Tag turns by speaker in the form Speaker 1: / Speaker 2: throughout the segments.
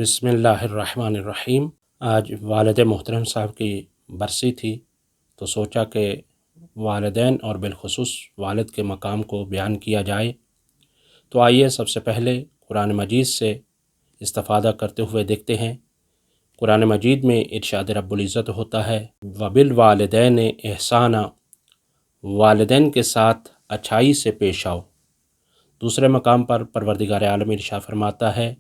Speaker 1: بسم اللہ الرحمن الرحیم۔ آج والد محترم صاحب کی برسی تھی تو سوچا کہ والدین اور بالخصوص والد کے مقام کو بیان کیا جائے۔ تو آئیے سب سے پہلے قرآن مجید سے استفادہ کرتے ہوئے دیکھتے ہیں۔ قرآن مجید میں ارشاد رب العزت ہوتا ہے وَبِالْوَالِدَيْنِ إِحْسَانًا، والدین کے ساتھ اچھائی سے پیش آؤ۔ دوسرے مقام پر پروردگار عالم ارشاد فرماتا ہے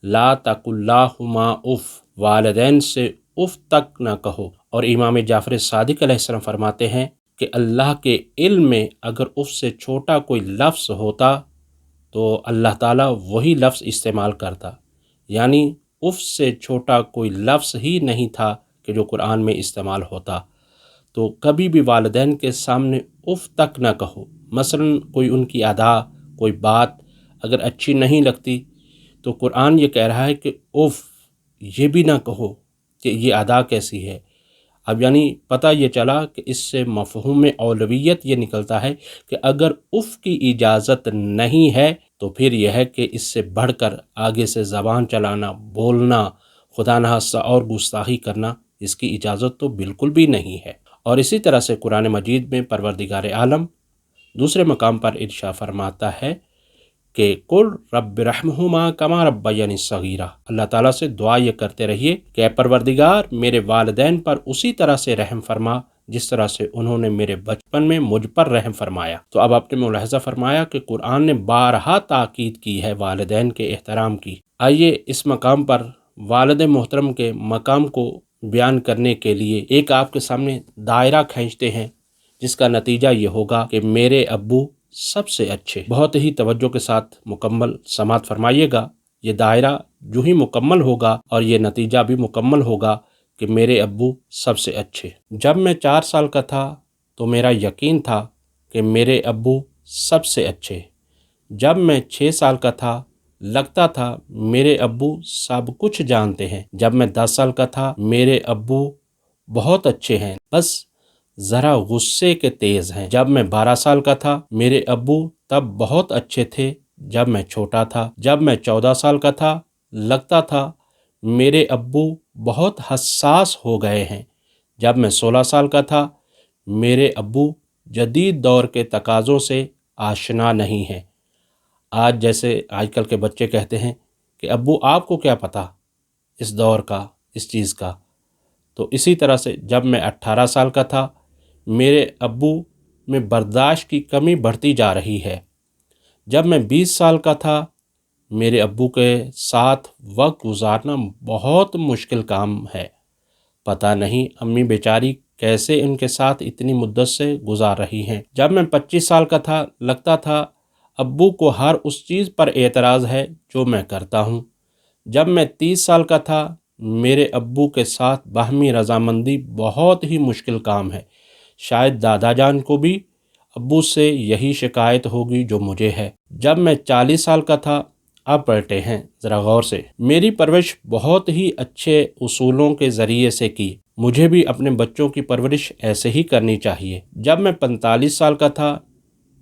Speaker 1: لا تقل لہما اف، والدین سے اف تک نہ کہو۔ اور امام جعفر صادق علیہ السلام فرماتے ہیں کہ اللہ کے علم میں اگر اف سے چھوٹا کوئی لفظ ہوتا تو اللہ تعالیٰ وہی لفظ استعمال کرتا، یعنی اف سے چھوٹا کوئی لفظ ہی نہیں تھا کہ جو قرآن میں استعمال ہوتا۔ تو کبھی بھی والدین کے سامنے اف تک نہ کہو۔ مثلا کوئی ان کی ادا، کوئی بات اگر اچھی نہیں لگتی تو قرآن یہ کہہ رہا ہے کہ اف، یہ بھی نہ کہو کہ یہ ادا کیسی ہے۔ اب یعنی پتہ یہ چلا کہ اس سے مفہوم اولویت یہ نکلتا ہے کہ اگر اف کی اجازت نہیں ہے تو پھر یہ ہے کہ اس سے بڑھ کر آگے سے زبان چلانا، بولنا، خدا نخواستہ اور گستاخی کرنا، اس کی اجازت تو بالکل بھی نہیں ہے۔ اور اسی طرح سے قرآن مجید میں پروردگار عالم دوسرے مقام پر ارشاد فرماتا ہے کہ قل رب ارحمہما کما ربیانی صغیرا۔ اللہ تعالیٰ سے دعا یہ کرتے رہیے کہ اے پروردگار میرے والدین پر اسی طرح سے رحم فرما جس طرح سے انہوں نے میرے بچپن میں مجھ پر رحم فرمایا۔ تو اب آپ نے ملاحظہ فرمایا کہ قرآن نے بارہا تاکید کی ہے والدین کے احترام کی۔ آئیے اس مقام پر والد محترم کے مقام کو بیان کرنے کے لیے ایک آپ کے سامنے دائرہ کھینچتے ہیں جس کا نتیجہ یہ ہوگا کہ میرے ابو سب سے اچھے۔ بہت ہی توجہ کے ساتھ مکمل سماعت فرمائیے گا۔ یہ دائرہ جو ہی مکمل ہوگا اور یہ نتیجہ بھی مکمل ہوگا کہ میرے ابو سب سے اچھے۔ جب میں 4 سال کا تھا تو میرا یقین تھا کہ میرے ابو سب سے اچھے۔ جب میں 6 سال کا تھا لگتا تھا میرے ابو سب کچھ جانتے ہیں۔ جب میں 10 سال کا تھا میرے ابو بہت اچھے ہیں، بس ذرا غصے کے تیز ہیں۔ جب میں 12 سال کا تھا میرے ابو تب بہت اچھے تھے جب میں چھوٹا تھا۔ جب میں 14 سال کا تھا لگتا تھا میرے ابو بہت حساس ہو گئے ہیں۔ جب میں 16 سال کا تھا میرے ابو جدید دور کے تقاضوں سے آشنا نہیں ہیں۔ آج جیسے آج کل کے بچے کہتے ہیں کہ ابو آپ کو کیا پتہ اس دور کا، اس چیز کا۔ تو اسی طرح سے جب میں 18 سال کا تھا میرے ابو میں برداشت کی کمی بڑھتی جا رہی ہے۔ جب میں 20 سال کا تھا میرے ابو کے ساتھ وقت گزارنا بہت مشکل کام ہے۔ پتہ نہیں امی بیچاری کیسے ان کے ساتھ اتنی مدت سے گزار رہی ہیں۔ جب میں 25 سال کا تھا لگتا تھا ابو کو ہر اس چیز پر اعتراض ہے جو میں کرتا ہوں۔ جب میں 30 سال کا تھا میرے ابو کے ساتھ باہمی رضامندی بہت ہی مشکل کام ہے۔ شاید دادا جان کو بھی ابو سے یہی شکایت ہوگی جو مجھے ہے۔ جب میں 40 سال کا تھا، اب پلٹے ہیں ذرا غور سے، میری پرورش بہت ہی اچھے اصولوں کے ذریعے سے کی۔ مجھے بھی اپنے بچوں کی پرورش ایسے ہی کرنی چاہیے۔ جب میں 45 سال کا تھا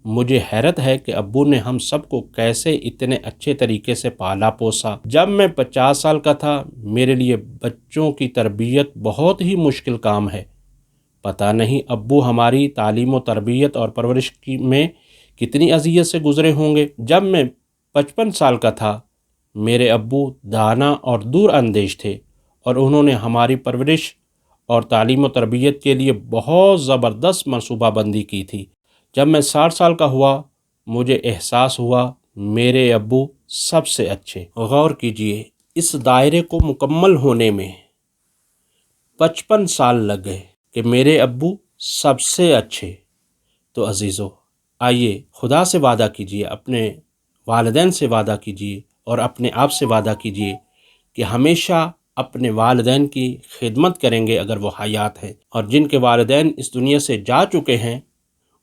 Speaker 1: مجھے حیرت ہے کہ ابو نے ہم سب کو کیسے اتنے اچھے طریقے سے پالا پوسا۔ جب میں 50 سال کا تھا میرے لیے بچوں کی تربیت بہت ہی مشکل کام ہے۔ پتہ نہیں ابو ہماری تعلیم و تربیت اور پرورش میں کتنی اذیت سے گزرے ہوں گے۔ جب میں 55 سال کا تھا میرے ابو دانا اور دور اندیش تھے اور انہوں نے ہماری پرورش اور تعلیم و تربیت کے لیے بہت زبردست منصوبہ بندی کی تھی۔ جب میں 60 سال کا ہوا مجھے احساس ہوا میرے ابو سب سے اچھے۔ غور کیجئے اس دائرے کو مکمل ہونے میں 55 سال لگ گئے کہ میرے ابو سب سے اچھے۔ تو عزیزو آئیے خدا سے وعدہ کیجئے، اپنے والدین سے وعدہ کیجئے اور اپنے آپ سے وعدہ کیجئے کہ ہمیشہ اپنے والدین کی خدمت کریں گے اگر وہ حیات ہیں، اور جن کے والدین اس دنیا سے جا چکے ہیں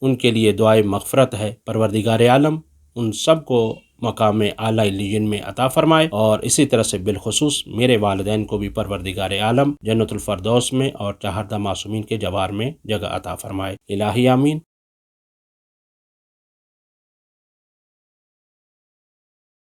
Speaker 1: ان کے لیے دعائے مغفرت ہے۔ پروردگار عالم ان سب کو مقام اعلیٰ علیین میں عطا فرمائے، اور اسی طرح سے بالخصوص میرے والدین کو بھی پروردگار عالم جنت الفردوس میں اور چہاردہ معصومین کے جوار میں جگہ عطا فرمائے۔ الہی آمین۔